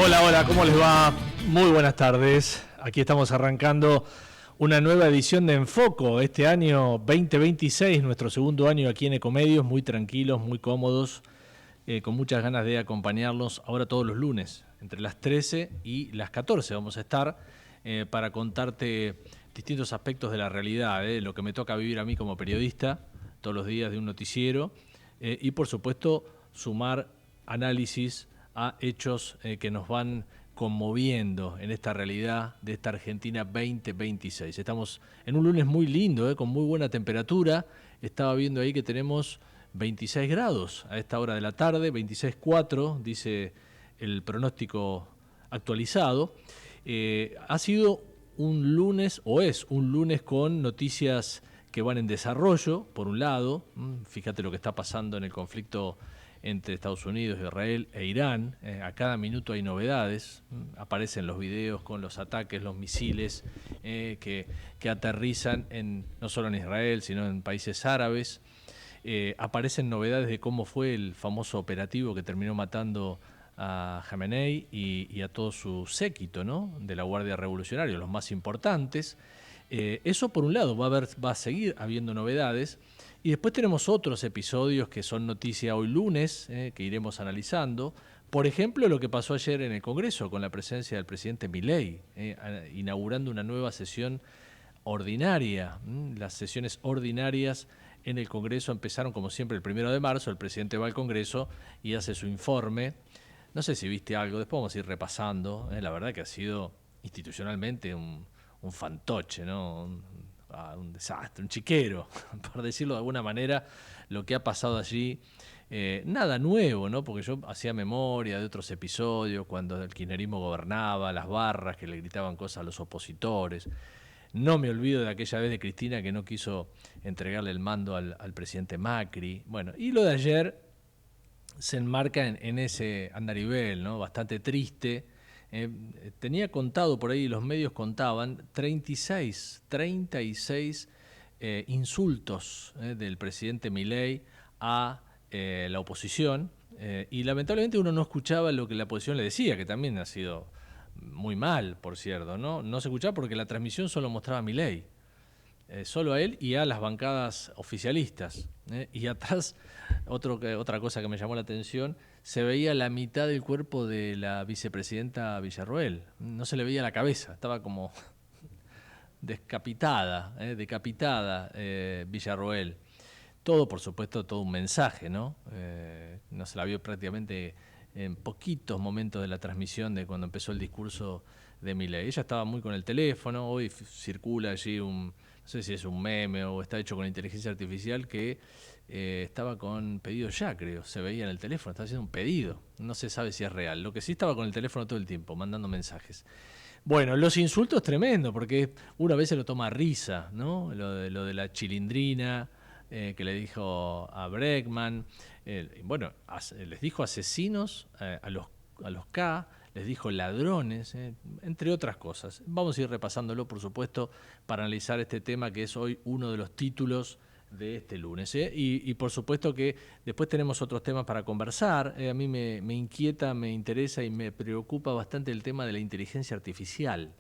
Hola, hola, ¿cómo les va? Muy buenas tardes. Aquí estamos arrancando una nueva edición de Enfoco, este año 2026, nuestro segundo año aquí en Ecomedios, muy tranquilos, muy cómodos, con muchas ganas de acompañarlos ahora todos los lunes, entre las 13 y las 14 vamos a estar para contarte distintos aspectos de la realidad, lo que me toca vivir a mí como periodista, todos los días de un noticiero, y por supuesto sumar análisis a hechos que nos van conmoviendo en esta realidad de esta Argentina 2026. Estamos en un lunes muy lindo, con muy buena temperatura. Estaba viendo ahí que tenemos 26 grados a esta hora de la tarde, 26,4 dice el pronóstico actualizado. Ha sido un lunes, o es un lunes con noticias que van en desarrollo, por un lado. Fíjate lo que está pasando en el conflicto entre Estados Unidos, Israel e Irán. A cada minuto hay novedades. Aparecen los videos con los ataques, los misiles que aterrizan no solo en Israel, sino en países árabes. Aparecen novedades de cómo fue el famoso operativo que terminó matando a Jamenei y a todo su séquito, ¿no?, de la Guardia Revolucionaria, los más importantes. Eso por un lado, va a seguir habiendo novedades. Y después tenemos otros episodios que son noticia hoy lunes, que iremos analizando. Por ejemplo, lo que pasó ayer en el Congreso con la presencia del presidente Milei, inaugurando una nueva sesión ordinaria. Las sesiones ordinarias en el Congreso empezaron como siempre el 1 de marzo, el presidente va al Congreso y hace su informe. No sé si viste algo, después vamos a ir repasando. La verdad que ha sido institucionalmente un fantoche, ¿no? Un desastre, un chiquero, por decirlo de alguna manera, lo que ha pasado allí. Nada nuevo, ¿no? Porque yo hacía memoria de otros episodios, cuando el kirchnerismo gobernaba, las barras que le gritaban cosas a los opositores. No me olvido de aquella vez de Cristina que no quiso entregarle el mando al presidente Macri. Bueno, y lo de ayer se enmarca en ese andarivel, ¿no?, bastante triste. Tenía contado por ahí, los medios contaban, 36 insultos del presidente Milei a la oposición, y lamentablemente uno no escuchaba lo que la oposición le decía, que también ha sido muy mal, por cierto, ¿no? No se escuchaba porque la transmisión solo mostraba a Milei, solo a él y a las bancadas oficialistas. Y atrás, otra cosa que me llamó la atención, se veía la mitad del cuerpo de la vicepresidenta Villarroel. No se le veía la cabeza, estaba como decapitada Villarroel. Todo, por supuesto, todo un mensaje, ¿no? No se la vio prácticamente en poquitos momentos de la transmisión de cuando empezó el discurso de Milei. Ella estaba muy con el teléfono, hoy circula allí no sé si es un meme o está hecho con inteligencia artificial, que estaba con pedido ya, creo, se veía en el teléfono, estaba haciendo un pedido, no se sabe si es real. Lo que sí, estaba con el teléfono todo el tiempo, mandando mensajes. Bueno, los insultos tremendo, porque uno a veces lo toma a risa, ¿no? Lo de la chilindrina, que le dijo a Bregman, bueno, les dijo asesinos a los K, les dijo ladrones, entre otras cosas. Vamos a ir repasándolo, por supuesto, para analizar este tema que es hoy uno de los títulos de este lunes. Y por supuesto que después tenemos otros temas para conversar. A mí me inquieta, me interesa y me preocupa bastante el tema de la inteligencia artificial.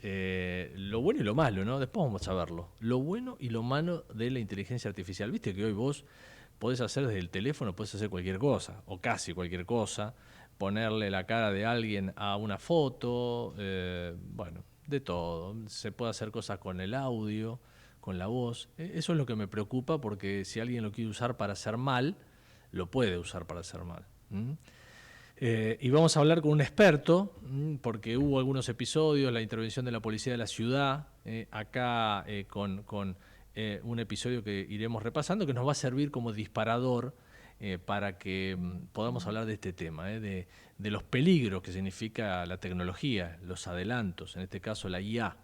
Lo bueno y lo malo, ¿no? Después vamos a verlo. Lo bueno y lo malo de la inteligencia artificial. Viste que hoy vos podés hacer desde el teléfono, podés hacer cualquier cosa, o casi cualquier cosa, ponerle la cara de alguien a una foto, bueno, de todo. Se puede hacer cosas con el audio, con la voz. Eso es lo que me preocupa, porque si alguien lo quiere usar para hacer mal, lo puede usar para hacer mal. Y vamos a hablar con un experto, porque hubo algunos episodios, la intervención de la policía de la ciudad, acá con un episodio que iremos repasando, que nos va a servir como disparador para que podamos hablar de este tema, de los peligros que significa la tecnología, los adelantos, en este caso la IA.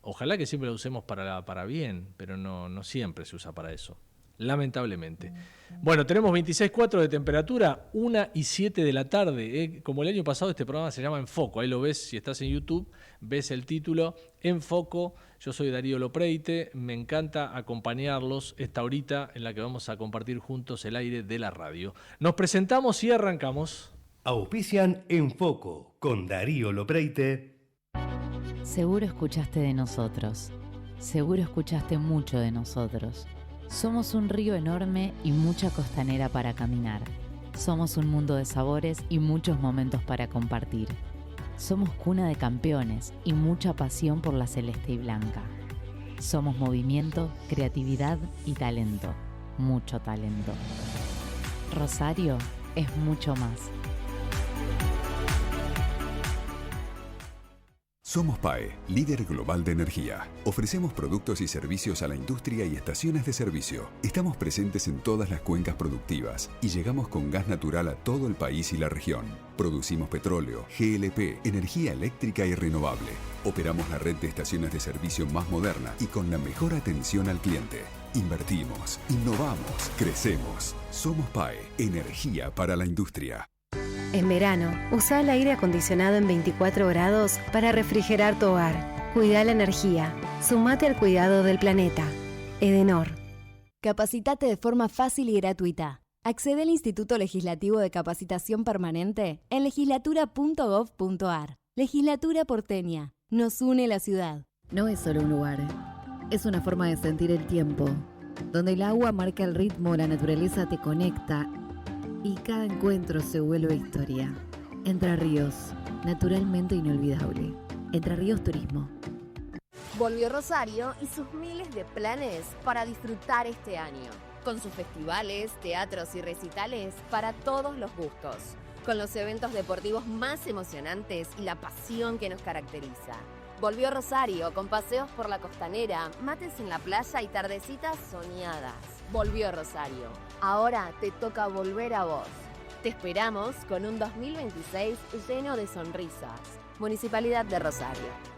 Ojalá que siempre la usemos para bien, pero no siempre se usa para eso, lamentablemente. Bueno, tenemos 26,4 de temperatura, 1:07 de la tarde. Como el año pasado, este programa se llama Enfoco. Ahí lo ves, si estás en YouTube, ves el título, Enfoco. Yo soy Darío Lopreite, me encanta acompañarlos esta horita en la que vamos a compartir juntos el aire de la radio. Nos presentamos y arrancamos. Auspician En Foco con Darío Lopreite. Seguro escuchaste de nosotros. Seguro escuchaste mucho de nosotros. Somos un río enorme y mucha costanera para caminar. Somos un mundo de sabores y muchos momentos para compartir. Somos cuna de campeones y mucha pasión por la celeste y blanca. Somos movimiento, creatividad y talento. Mucho talento. Rosario es mucho más. Somos PAE, líder global de energía. Ofrecemos productos y servicios a la industria y estaciones de servicio. Estamos presentes en todas las cuencas productivas y llegamos con gas natural a todo el país y la región. Producimos petróleo, GLP, energía eléctrica y renovable. Operamos la red de estaciones de servicio más moderna y con la mejor atención al cliente. Invertimos, innovamos, crecemos. Somos PAE, energía para la industria. En verano, usa el aire acondicionado en 24 grados para refrigerar tu hogar. Cuida la energía. Sumate al cuidado del planeta. Edenor. Capacitate de forma fácil y gratuita. Accede al Instituto Legislativo de Capacitación Permanente en legislatura.gov.ar. Legislatura porteña. Nos une la ciudad. No es solo un lugar. Es una forma de sentir el tiempo, donde el agua marca el ritmo, la naturaleza te conecta y cada encuentro se vuelve historia. Entre Ríos, naturalmente inolvidable. Entre Ríos Turismo. Volvió Rosario y sus miles de planes para disfrutar este año, con sus festivales, teatros y recitales para todos los gustos, con los eventos deportivos más emocionantes y la pasión que nos caracteriza. Volvió Rosario con paseos por la costanera, mates en la playa y tardecitas soñadas. Volvió Rosario. Ahora te toca volver a vos. Te esperamos con un 2026 lleno de sonrisas. Municipalidad de Rosario.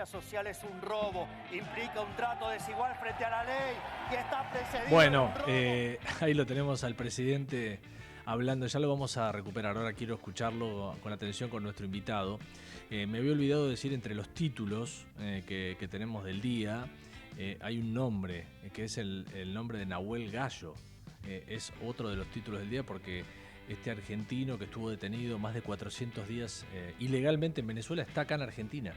Social es un robo, implica un trato desigual frente a la ley y está precedido. Bueno, ahí lo tenemos al presidente hablando, ya lo vamos a recuperar, ahora quiero escucharlo con atención con nuestro invitado. Me había olvidado decir entre los títulos que tenemos del día, hay un nombre, que es el nombre de Nahuel Gallo, es otro de los títulos del día porque este argentino que estuvo detenido más de 400 días ilegalmente en Venezuela está acá en Argentina.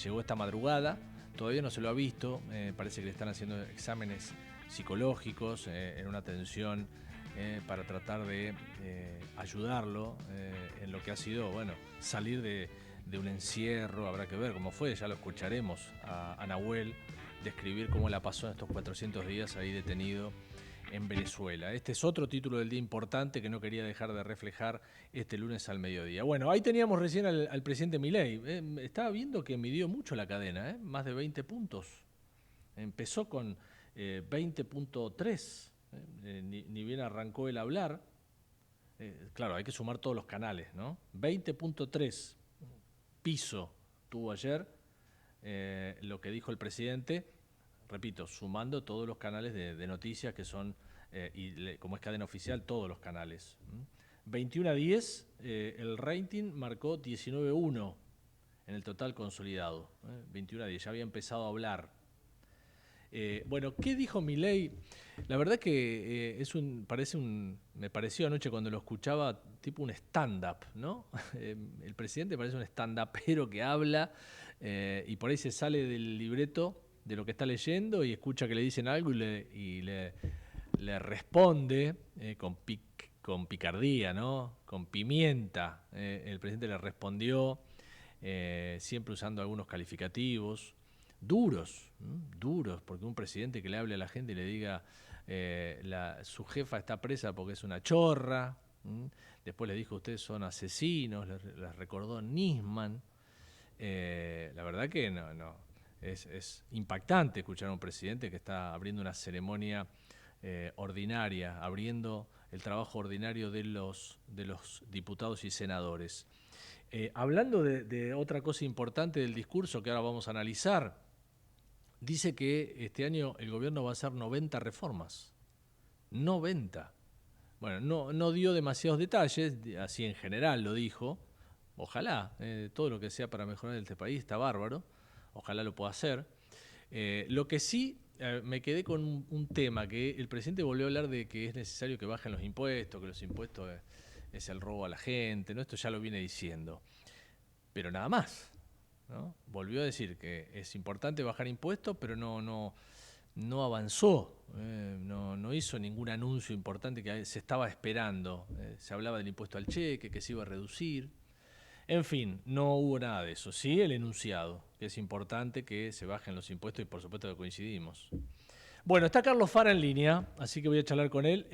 Llegó esta madrugada, todavía no se lo ha visto, parece que le están haciendo exámenes psicológicos en una atención para tratar de ayudarlo en lo que ha sido, bueno, salir de un encierro, habrá que ver cómo fue, ya lo escucharemos a Nahuel describir cómo la pasó en estos 400 días ahí detenido en Venezuela. Este es otro título del día importante que no quería dejar de reflejar este lunes al mediodía. Bueno, ahí teníamos recién al presidente Milei. Estaba viendo que midió mucho la cadena, más de 20 puntos. Empezó con 20.3, ni bien arrancó el hablar. Claro, hay que sumar todos los canales, ¿no? 20.3 piso tuvo ayer lo que dijo el presidente. Repito, sumando todos los canales de noticias que son, como es cadena oficial, todos los canales. 21-10, el rating marcó 19-1 en el total consolidado. 21-10, ya había empezado a hablar. Bueno, ¿qué dijo Milei? La verdad que me pareció anoche cuando lo escuchaba tipo un stand-up, ¿no? El presidente parece un stand-upero que habla y por ahí se sale del libreto de lo que está leyendo y escucha que le dicen algo y le responde con picardía, ¿no? Con pimienta. El presidente le respondió siempre usando algunos calificativos duros, porque un presidente que le hable a la gente y le diga su jefa está presa porque es una chorra. Después le dijo, ustedes son asesinos, les recordó Nisman. La verdad que no. Es impactante escuchar a un presidente que está abriendo una ceremonia ordinaria, abriendo el trabajo ordinario de los diputados y senadores. Hablando de otra cosa importante del discurso que ahora vamos a analizar, dice que este año el gobierno va a hacer 90 reformas. 90. Bueno, no dio demasiados detalles, así en general lo dijo. Ojalá, todo lo que sea para mejorar este país está bárbaro. Ojalá lo pueda hacer. Lo que sí, me quedé con un tema, que el presidente volvió a hablar de que es necesario que bajen los impuestos, que los impuestos es el robo a la gente, ¿no? Esto ya lo viene diciendo. Pero nada más, ¿no? Volvió a decir que es importante bajar impuestos, pero no avanzó, no hizo ningún anuncio importante que se estaba esperando. Se hablaba del impuesto al cheque, que se iba a reducir. En fin, no hubo nada de eso. Sí, el enunciado, que es importante que se bajen los impuestos y por supuesto que coincidimos. Bueno, está Carlos Fara en línea, así que voy a charlar con él.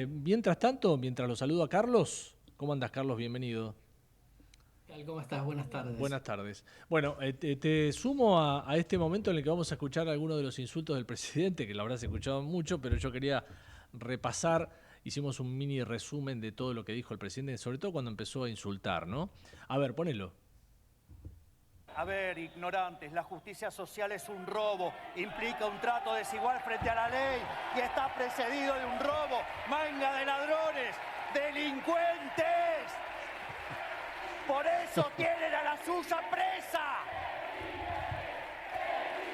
Mientras tanto, mientras lo saludo a Carlos, ¿cómo andas, Carlos? Bienvenido. ¿Cómo estás? Buenas tardes. Buenas tardes. Bueno, te sumo a este momento en el que vamos a escuchar algunos de los insultos del presidente, que lo habrás escuchado mucho, pero yo quería repasar. Hicimos un mini resumen de todo lo que dijo el presidente, sobre todo cuando empezó a insultar, ¿no? A ver, ponelo. A ver, ignorantes, la justicia social es un robo, implica un trato desigual frente a la ley y está precedido de un robo, manga de ladrones, delincuentes. Por eso tienen a la suya presa.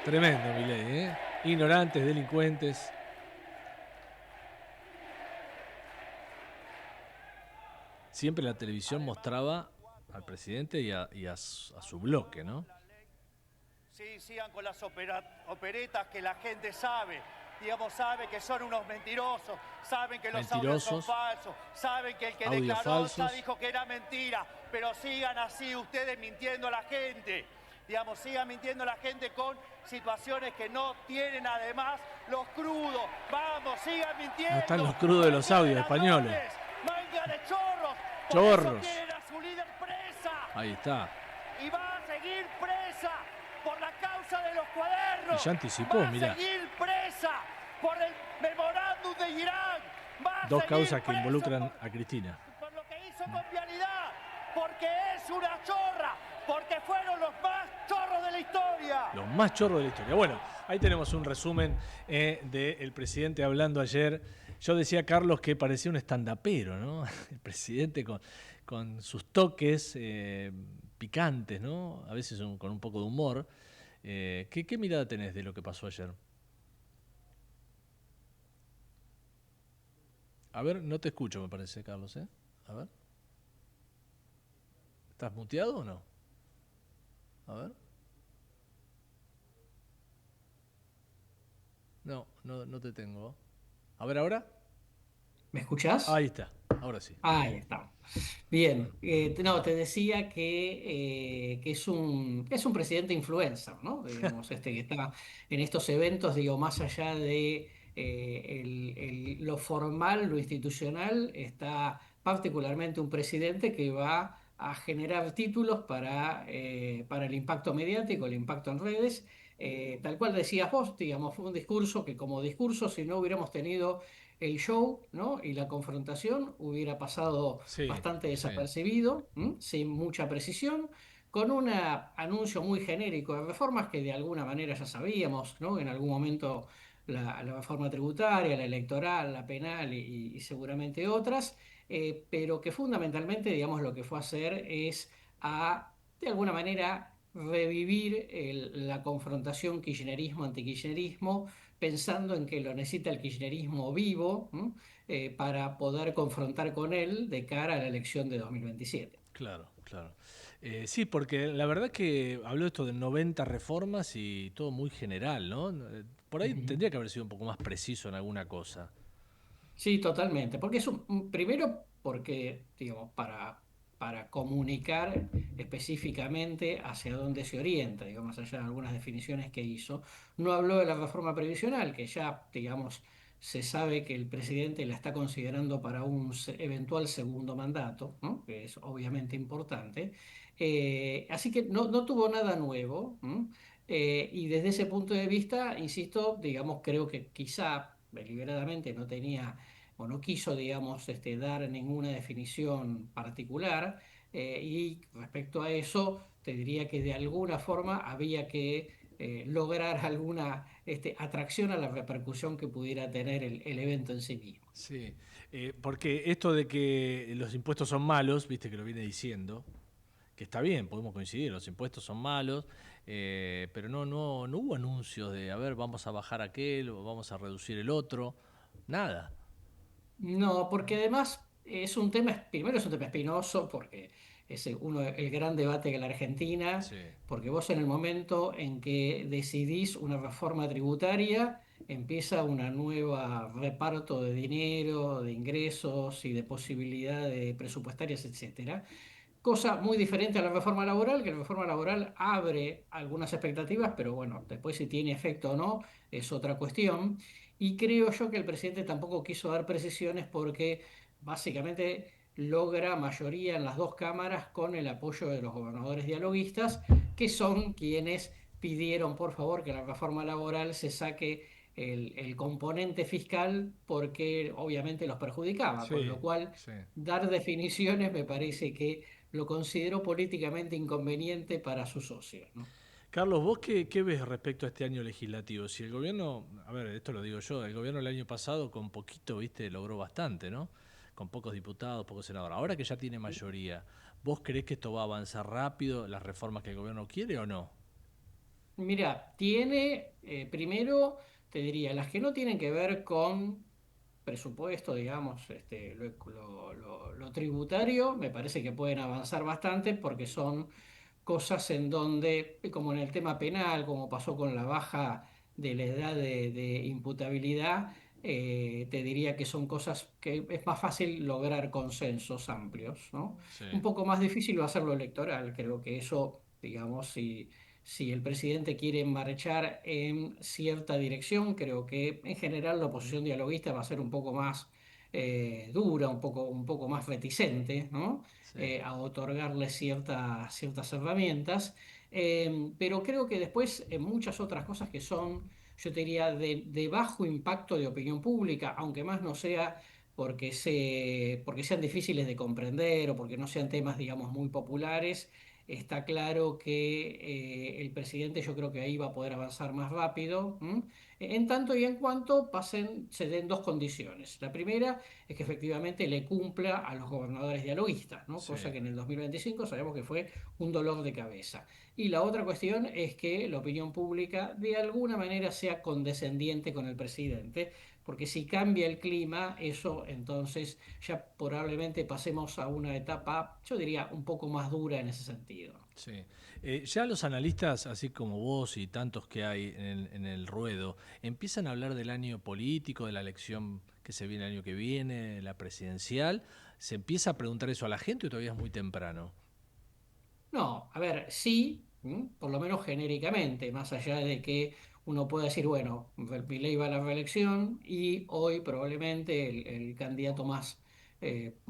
Tremendo, Milei, ¿eh? Ignorantes, delincuentes. Siempre la televisión mostraba al presidente y a su bloque, ¿no? Sí, sigan con las operetas que la gente sabe. Digamos, sabe que son unos mentirosos, saben que los audios son falsos, saben que el que declaró ya dijo que era mentira, pero sigan así ustedes mintiendo a la gente. Digamos, sigan mintiendo a la gente con situaciones que no tienen además los crudos. Vamos, sigan mintiendo. No están los crudos de los audios españoles. Manga de chorros. Chorros. Tienen a su líder presa. Ahí está. Y va a seguir presa por la causa de los cuadernos. Y ya anticipó, mirá. Va a seguir presa por el memorándum de Irán. Dos causas que involucran a Cristina. Por lo que hizo con Vialidad. Porque es una chorra. Porque fueron los más chorros de la historia. Los más chorros de la historia. Bueno, ahí tenemos un resumen del presidente hablando ayer. Yo decía, Carlos, que parecía un estandapero, ¿no? El presidente con sus toques picantes, ¿no? A veces con un poco de humor. ¿Qué mirada tenés de lo que pasó ayer? A ver, no te escucho, me parece, Carlos, ¿eh? A ver. ¿Estás muteado o no? A ver. No te tengo. A ver, ¿ahora? ¿Me escuchás? Ahí está, ahora sí. Ahí está. Bien, te decía que es un presidente influencer, ¿no? Digamos, que está en estos eventos, digo, más allá de lo formal, lo institucional, está particularmente un presidente que va a generar títulos para el impacto mediático, el impacto en redes. Tal cual decías vos, digamos, fue un discurso que como discurso, si no hubiéramos tenido el show, ¿no? Y la confrontación, hubiera pasado bastante desapercibido, sin mucha precisión, con un anuncio muy genérico de reformas que de alguna manera ya sabíamos, ¿no? En algún momento la reforma tributaria, la electoral, la penal y seguramente otras, pero que fundamentalmente, digamos, lo que fue a hacer es de alguna manera, revivir la confrontación kirchnerismo-antikirchnerismo, pensando en que lo necesita el kirchnerismo vivo para poder confrontar con él de cara a la elección de 2027. Claro. Sí, porque la verdad que habló esto de 90 reformas y todo muy general, ¿no? Por ahí tendría que haber sido un poco más preciso en alguna cosa. Sí, totalmente. Porque primero porque, digamos, para comunicar específicamente hacia dónde se orienta, digamos, más allá de algunas definiciones que hizo. No habló de la reforma previsional, que ya, digamos, se sabe que el presidente la está considerando para un eventual segundo mandato, ¿no? Que es obviamente importante. Así que no tuvo nada nuevo, ¿no? Y desde ese punto de vista, insisto, digamos, creo que quizá deliberadamente no tenía o no quiso, digamos, dar ninguna definición particular. Y respecto a eso, te diría que de alguna forma había que lograr alguna atracción a la repercusión que pudiera tener el evento en sí mismo. Sí, porque esto de que los impuestos son malos, viste que lo viene diciendo, que está bien, podemos coincidir, los impuestos son malos, pero no hubo anuncios de, a ver, vamos a bajar aquel o vamos a reducir el otro, nada. No, porque además primero es un tema espinoso, porque es el gran debate que la Argentina, Sí, porque vos en el momento en que decidís una reforma tributaria, empieza una nueva reparto de dinero, de ingresos y de posibilidades presupuestarias, etcétera. Cosa muy diferente a la reforma laboral, que la reforma laboral abre algunas expectativas, pero bueno, después si tiene efecto o no es otra cuestión. Y creo yo que el presidente tampoco quiso dar precisiones porque básicamente logra mayoría en las dos cámaras con el apoyo de los gobernadores dialoguistas, que son quienes pidieron por favor que la reforma laboral se saque el componente fiscal porque obviamente los perjudicaba, con sí, lo cual sí. dar definiciones me parece que lo consideró políticamente inconveniente para sus socios, ¿no? Carlos, ¿vos qué ves respecto a este año legislativo? Si el gobierno, a ver, esto lo digo yo, el gobierno el año pasado con poquito, viste, logró bastante, ¿no? Con pocos diputados, pocos senadores. Ahora que ya tiene mayoría, ¿vos creés que esto va a avanzar rápido, las reformas que el gobierno quiere o no? Mira, tiene, primero, te diría, las que no tienen que ver con presupuesto, digamos, lo tributario, me parece que pueden avanzar bastante porque son cosas en donde, como en el tema penal, como pasó con la baja de la edad de imputabilidad, te diría que son cosas que es más fácil lograr consensos amplios, ¿no? Sí, Un poco más difícil va a ser lo electoral, creo que eso, digamos, si el presidente quiere marchar en cierta dirección, creo que en general la oposición dialoguista va a ser un poco más dura, un poco más reticente, ¿no? sí. A otorgarle ciertas herramientas. Pero creo que después muchas otras cosas que son, yo te diría, de bajo impacto de opinión pública, aunque más no sea porque sean difíciles de comprender o porque no sean temas, digamos, muy populares. Está claro que el presidente yo creo que ahí va a poder avanzar más rápido, ¿m? En tanto y en cuanto se den dos condiciones. La primera es que efectivamente le cumpla a los gobernadores dialoguistas, ¿no? Sí. Cosa que en el 2025 sabemos que fue un dolor de cabeza. Y la otra cuestión es que la opinión pública de alguna manera sea condescendiente con el presidente, porque si cambia el clima, eso entonces ya probablemente pasemos a una etapa, yo diría, un poco más dura en ese sentido. Sí. Ya los analistas, así como vos y tantos que hay en el ruedo, empiezan a hablar del año político, de la elección que se viene el año que viene, la presidencial. ¿Se empieza a preguntar eso a la gente o todavía es muy temprano? No, a ver, sí, por lo menos genéricamente, más allá de que uno pueda decir, bueno, Milei va a la reelección y hoy probablemente el candidato más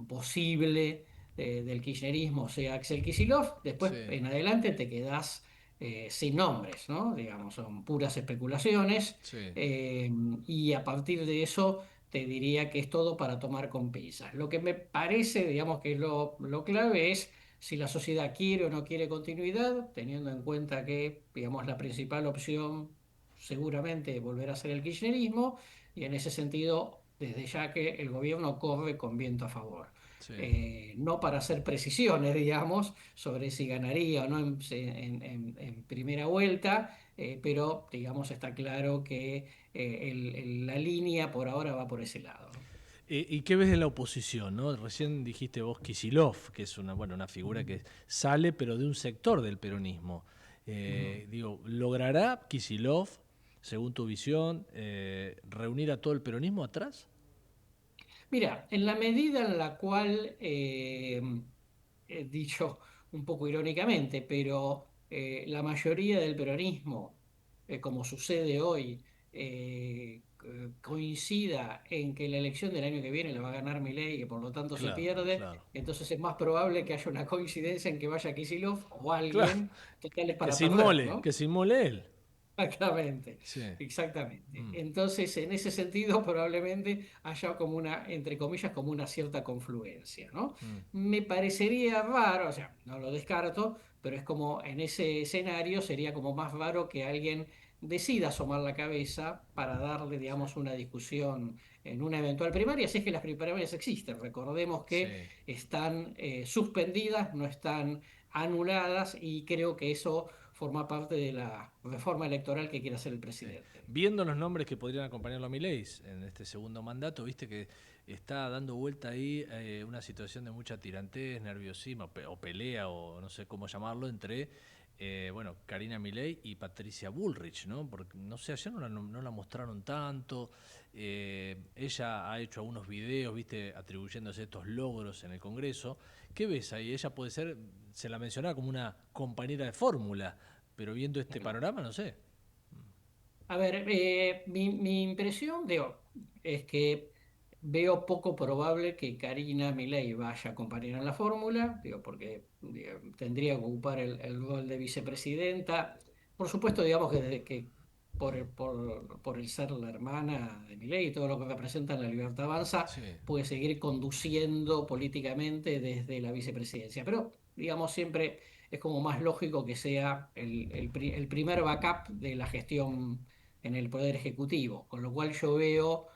posible del kirchnerismo sea Axel Kicillof, después Sí, en adelante te quedás sin nombres, ¿no? Digamos, son puras especulaciones sí, eh, y a partir de eso te diría que es todo para tomar con pinzas. Lo que me parece, digamos, que es lo clave es si la sociedad quiere o no quiere continuidad, teniendo en cuenta que, digamos, la principal opción seguramente volverá a ser el kirchnerismo, y en ese sentido, desde ya que el gobierno corre con viento a favor. sí. No para hacer precisiones, digamos, sobre si ganaría o no en primera vuelta, pero, digamos, está claro que la línea por ahora va por ese lado, ¿no? ¿Y qué ves de la oposición, no? Recién dijiste vos Kicillof, que es una figura que sale, pero de un sector del peronismo. Ujú. Digo, ¿logrará Kicillof, según tu visión, reunir a todo el peronismo atrás? Mira, en la medida en la cual, he dicho un poco irónicamente, pero la mayoría del peronismo, como sucede hoy, coincida en que la elección del año que viene la va a ganar Milei y que por lo tanto se Claro, pierde, claro. entonces es más probable que haya una coincidencia en que vaya Kicillof o Claro. alguien total es Que para se perder, inmole, ¿no? que se inmole él. Exactamente, Sí. exactamente. Mm. Entonces, en ese sentido, probablemente haya como una, entre comillas, como una cierta confluencia, ¿no? Mm. Me parecería raro, o sea, no lo descarto, pero es como en ese escenario sería como más raro que alguien decida asomar la cabeza para darle, digamos, una discusión en una eventual primaria, si es que las primarias existen. Recordemos Sí. que están suspendidas, no están anuladas y creo que eso forma parte de la reforma electoral que quiere hacer el presidente. Viendo los nombres que podrían acompañarlo a Milei en este segundo mandato, viste que está dando vuelta ahí una situación de mucha tirantez, nerviosismo o pelea o no sé cómo llamarlo entre bueno, Karina Milei y Patricia Bullrich, ¿no? Porque no sé, ayer no la mostraron tanto. Ella ha hecho algunos videos, viste, atribuyéndose estos logros en el Congreso. ¿Qué ves ahí? Ella puede ser, se la mencionaba como una compañera de fórmula, pero viendo este panorama, no sé. A ver, mi impresión, digo, es que veo poco probable que Karina Milei vaya a acompañar en la fórmula, digo, porque digo, tendría que ocupar el rol de vicepresidenta. Por supuesto, digamos que, por el ser la hermana de Milei y todo lo que representa en La Libertad Avanza, Sí. puede seguir conduciendo políticamente desde la vicepresidencia. Pero, digamos, siempre es como más lógico que sea el primer backup de la gestión en el Poder Ejecutivo, con lo cual yo veo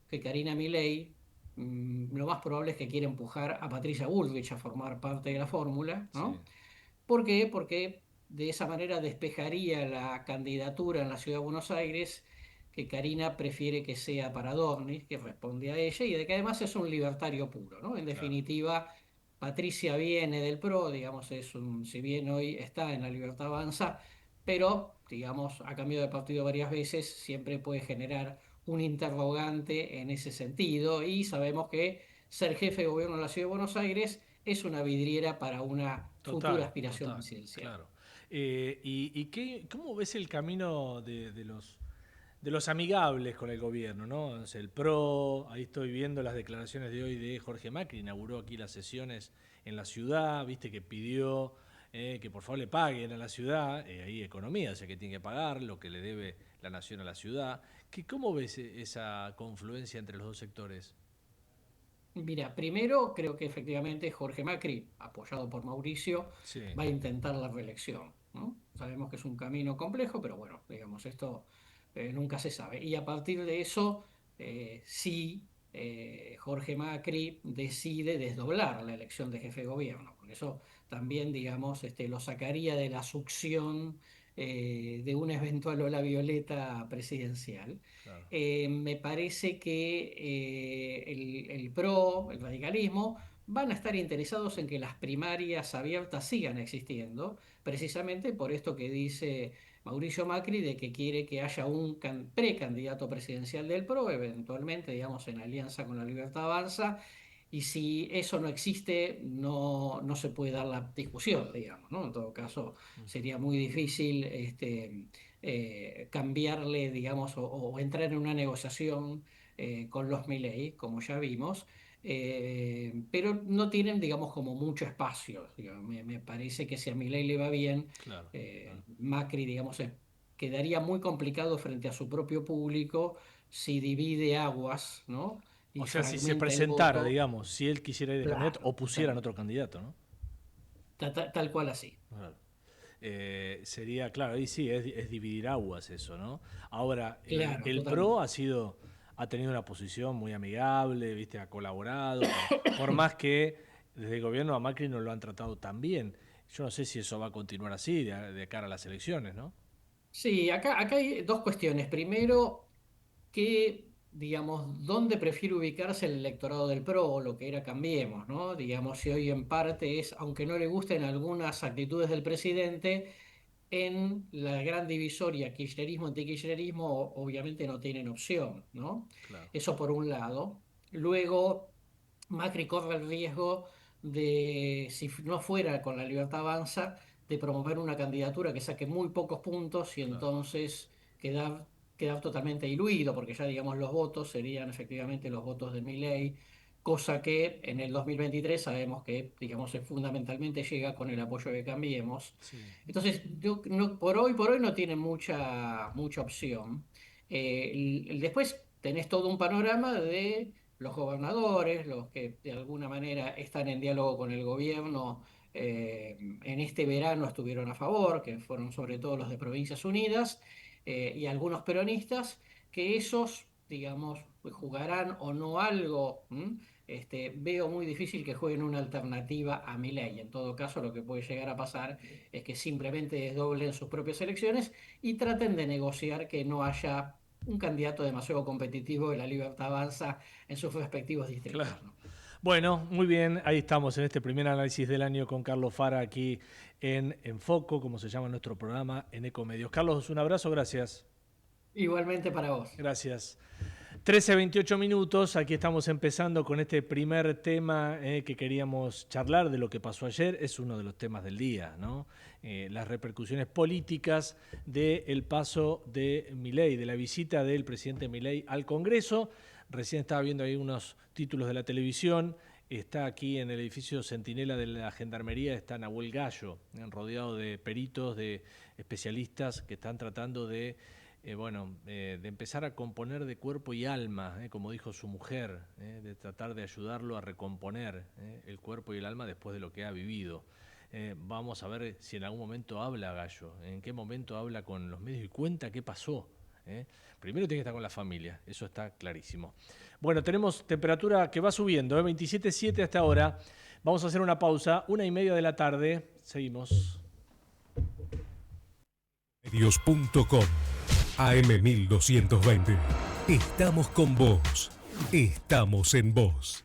que Karina Milei lo más probable es que quiera empujar a Patricia Bullrich a formar parte de la fórmula, Sí. ¿no? ¿Por qué? Porque de esa manera despejaría la candidatura en la Ciudad de Buenos Aires, que Karina prefiere que sea para Dornis, que responde a ella, y de que además es un libertario puro, ¿no? En Claro. definitiva, Patricia viene del PRO, digamos, si bien hoy está en la Libertad Avanza, pero, digamos, ha cambiado de partido varias veces, siempre puede generar un interrogante en ese sentido, y sabemos que ser jefe de gobierno de la Ciudad de Buenos Aires es una vidriera para una futura Total, aspiración total, presidencial. claro. ¿Cómo ves el camino de los amigables con el gobierno, ¿no? O sea, el PRO, ahí estoy viendo las declaraciones de hoy de Jorge Macri, inauguró aquí las sesiones en la ciudad, viste que pidió que por favor le paguen a la ciudad, ahí economía, o sea que tiene que pagar lo que le debe la nación a la ciudad. ¿Cómo ves esa confluencia entre los dos sectores? Mira, primero creo que efectivamente Jorge Macri, apoyado por Mauricio, Sí, va a intentar la reelección, ¿no? Sabemos que es un camino complejo, pero bueno, digamos, esto nunca se sabe. Y a partir de eso, sí, Jorge Macri decide desdoblar la elección de jefe de gobierno. Por eso también, digamos, lo sacaría de la succión de una eventual ola violeta presidencial. claro. Me parece que el PRO, el radicalismo, van a estar interesados en que las primarias abiertas sigan existiendo, precisamente por esto que dice Mauricio Macri, de que quiere que haya un precandidato presidencial del PRO, eventualmente, digamos, en alianza con la Libertad Avanza, y si eso no existe, no se puede dar la discusión, digamos, ¿no? En todo caso, sería muy difícil cambiarle, digamos, o entrar en una negociación con los Milei, como ya vimos, pero no tienen, digamos, como mucho espacio. Digamos. Me parece que si a Milei le va bien, Claro, claro. Macri, digamos, quedaría muy complicado frente a su propio público si divide aguas, ¿no? Y O sea, si se fragmenta el presentara, voto. digamos, si él quisiera ir de candidato Claro, o pusieran otro candidato, ¿no? tal cual así. Claro. Sería, claro, ahí sí, es dividir aguas eso, ¿no? Ahora, Claro, el PRO totalmente. ha tenido una posición muy amigable, ¿viste? Ha colaborado, por más que desde el gobierno a Macri no lo han tratado tan bien. Yo no sé si eso va a continuar así de cara a las elecciones, ¿no? Sí, acá hay dos cuestiones. Primero, que, digamos, dónde prefiere ubicarse el electorado del PRO o lo que era Cambiemos, ¿no? Digamos, si hoy en parte es, aunque no le gusten algunas actitudes del presidente, en la gran divisoria kirchnerismo-antikirchnerismo obviamente no tienen opción, ¿no? Claro, Eso por un lado. Luego, Macri corre el riesgo de, si no fuera con la Libertad Avanza, de promover una candidatura que saque muy pocos puntos y claro. entonces quedar quedar totalmente diluido, porque ya, digamos, los votos serían efectivamente los votos de Milei, cosa que en el 2023 sabemos que, digamos, fundamentalmente llega con el apoyo de Cambiemos. Sí. Entonces, por hoy no tiene mucha opción. Después tenés todo un panorama de los gobernadores, los que de alguna manera están en diálogo con el gobierno. En este verano estuvieron a favor, que fueron sobre todo los de Provincias Unidas, y algunos peronistas, que esos, digamos, jugarán o no algo. Veo muy difícil que jueguen una alternativa a Milei. En todo caso, lo que puede llegar a pasar es que simplemente desdoblen sus propias elecciones y traten de negociar que no haya un candidato demasiado competitivo de La Libertad Avanza en sus respectivos distritos. Claro. Bueno, muy bien, ahí estamos en este primer análisis del año con Carlos Fara aquí en Foco, como se llama nuestro programa en Ecomedios. Carlos, un abrazo, gracias. Igualmente para vos. Gracias. 13:28 minutos, aquí estamos empezando con este primer tema que queríamos charlar de lo que pasó ayer. Es uno de los temas del día, ¿no? Las repercusiones políticas del paso de Milei, de la visita del presidente Milei al Congreso. Recién estaba viendo ahí unos títulos de la televisión. Está aquí en el edificio Centinela de la Gendarmería, está Nahuel Gallo, rodeado de peritos, de especialistas que están tratando de empezar a componer de cuerpo y alma, como dijo su mujer, de tratar de ayudarlo a recomponer el cuerpo y el alma después de lo que ha vivido. Vamos a ver si en algún momento habla Gallo, en qué momento habla con los medios y cuenta qué pasó. Primero tiene que estar con la familia, eso está clarísimo. Bueno, tenemos temperatura que va subiendo, 27.7 hasta ahora. Vamos a hacer una pausa, 1:30 de la tarde. Seguimos. Medios.com AM1220. Estamos con vos. Estamos en vos.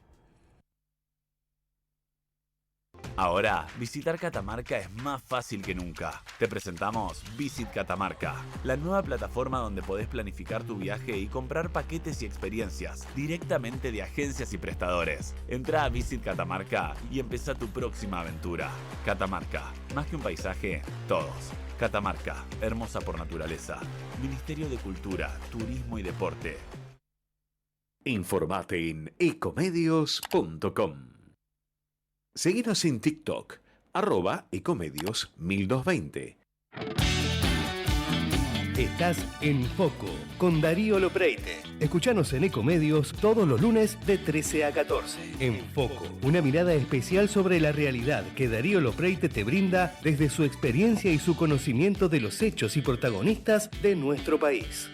Ahora, visitar Catamarca es más fácil que nunca. Te presentamos Visit Catamarca, la nueva plataforma donde podés planificar tu viaje y comprar paquetes y experiencias directamente de agencias y prestadores. Entrá a Visit Catamarca y empezá tu próxima aventura. Catamarca, más que un paisaje, todos. Catamarca, hermosa por naturaleza. Ministerio de Cultura, Turismo y Deporte. Informate en ecomedios.com. Seguinos en TikTok, @ecomedios1220. Estás en Foco con Darío Lopreite. Escuchanos en Ecomedios todos los lunes de 13 a 14. En Foco, una mirada especial sobre la realidad que Darío Lopreite te brinda desde su experiencia y su conocimiento de los hechos y protagonistas de nuestro país.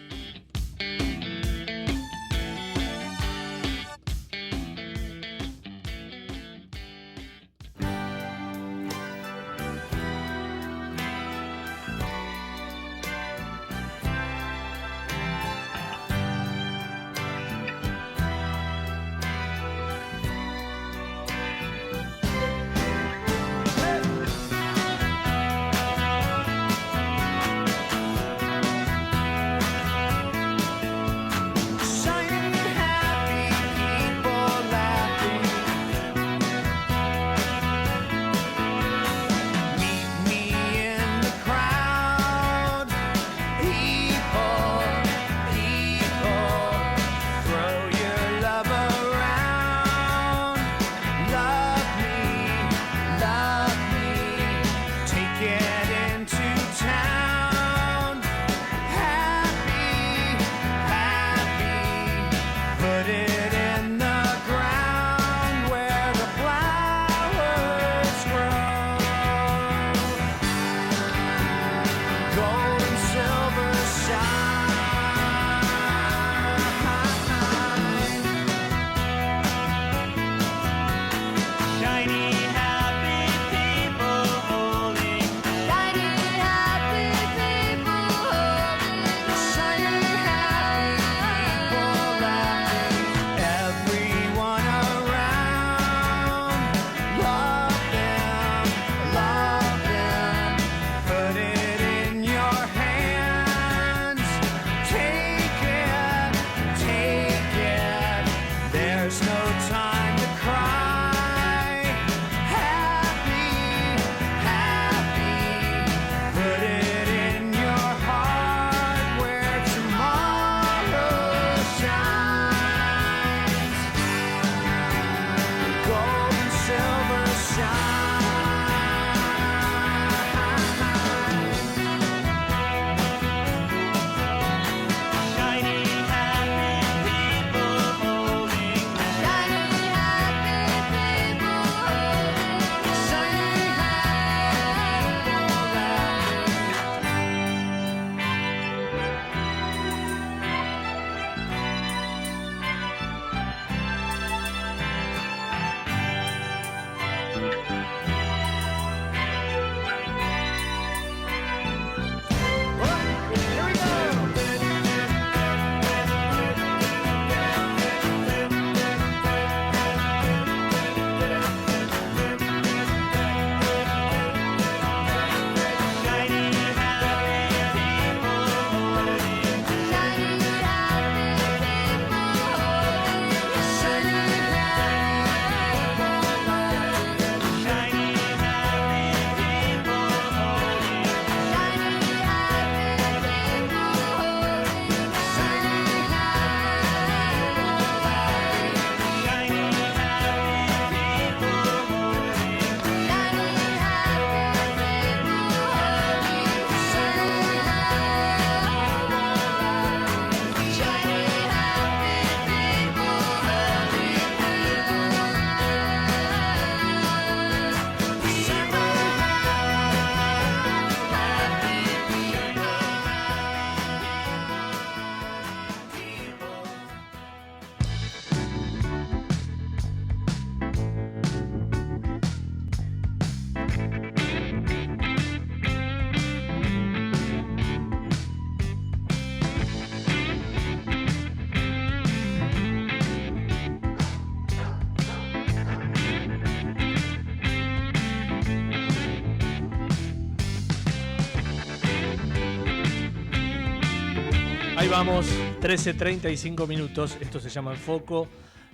Ahí vamos, 13:35 minutos. Esto se llama En Foco.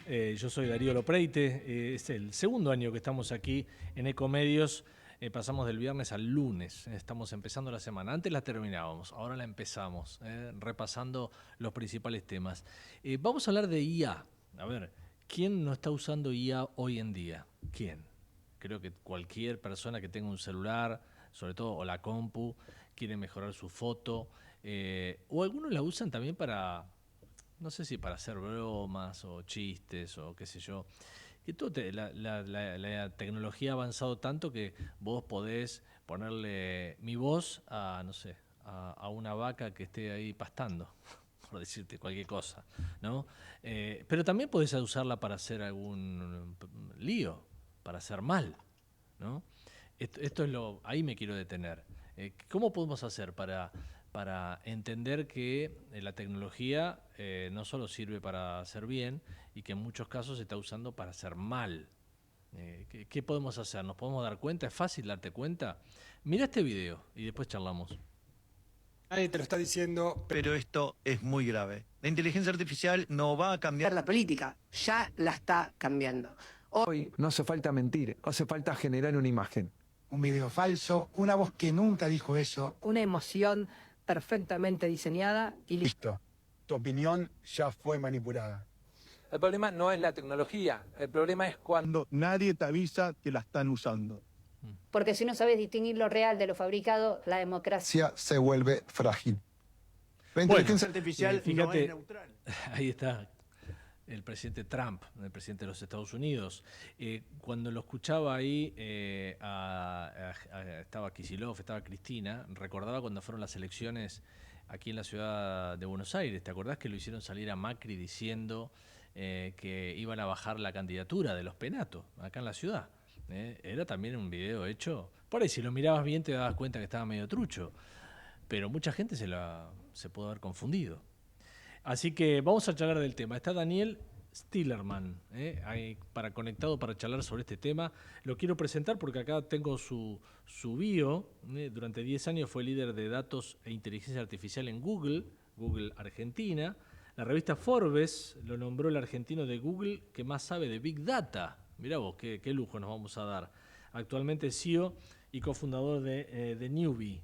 Yo soy Darío Lopreite. Es el segundo año que estamos aquí en Ecomedios. Pasamos del viernes al lunes. Estamos empezando la semana. Antes la terminábamos, ahora la empezamos, repasando los principales temas. Vamos a hablar de IA. A ver, ¿quién no está usando IA hoy en día? ¿Quién? Creo que cualquier persona que tenga un celular, sobre todo, o la compu, quiere mejorar su foto. O algunos la usan también para, no sé si para hacer bromas o chistes o qué sé yo. Que la tecnología ha avanzado tanto que vos podés ponerle mi voz a, no sé, a una vaca que esté ahí pastando, por decirte cualquier cosa, ¿no? Pero también podés usarla para hacer algún lío, para hacer mal, ¿no? Esto es ahí me quiero detener. ¿Cómo podemos hacer para entender que la tecnología no solo sirve para hacer bien y que en muchos casos se está usando para hacer mal? ¿Qué podemos hacer? ¿Nos podemos dar cuenta? ¿Es fácil darte cuenta? Mira este video y después charlamos. Nadie te lo está diciendo, pero esto es muy grave. La inteligencia artificial no va a cambiar la política, ya la está cambiando. Hoy no hace falta mentir, hace falta generar una imagen. Un video falso, una voz que nunca dijo eso. Una emoción perfectamente diseñada y listo. Tu opinión ya fue manipulada. El problema no es la tecnología, el problema es cuando nadie te avisa que la están usando. Porque si no sabes distinguir lo real de lo fabricado, la democracia se vuelve frágil. La inteligencia artificial fíjate, no es neutral. Ahí está el presidente Trump, el presidente de los Estados Unidos. Cuando lo escuchaba ahí, estaba Kicillof, estaba Cristina, recordaba cuando fueron las elecciones aquí en la ciudad de Buenos Aires. ¿Te acordás que lo hicieron salir a Macri diciendo que iban a bajar la candidatura de los Penato acá en la ciudad? Era también un video hecho. Por ahí, si lo mirabas bien, te dabas cuenta que estaba medio trucho. Pero mucha gente se pudo haber confundido. Así que vamos a charlar del tema. Está Daniel Stillerman, ahí conectado para charlar sobre este tema. Lo quiero presentar porque acá tengo su bio. Durante 10 años fue líder de datos e inteligencia artificial en Google Argentina. La revista Forbes lo nombró el argentino de Google que más sabe de Big Data. Mirá vos, qué lujo nos vamos a dar. Actualmente CEO y cofundador de Nivi.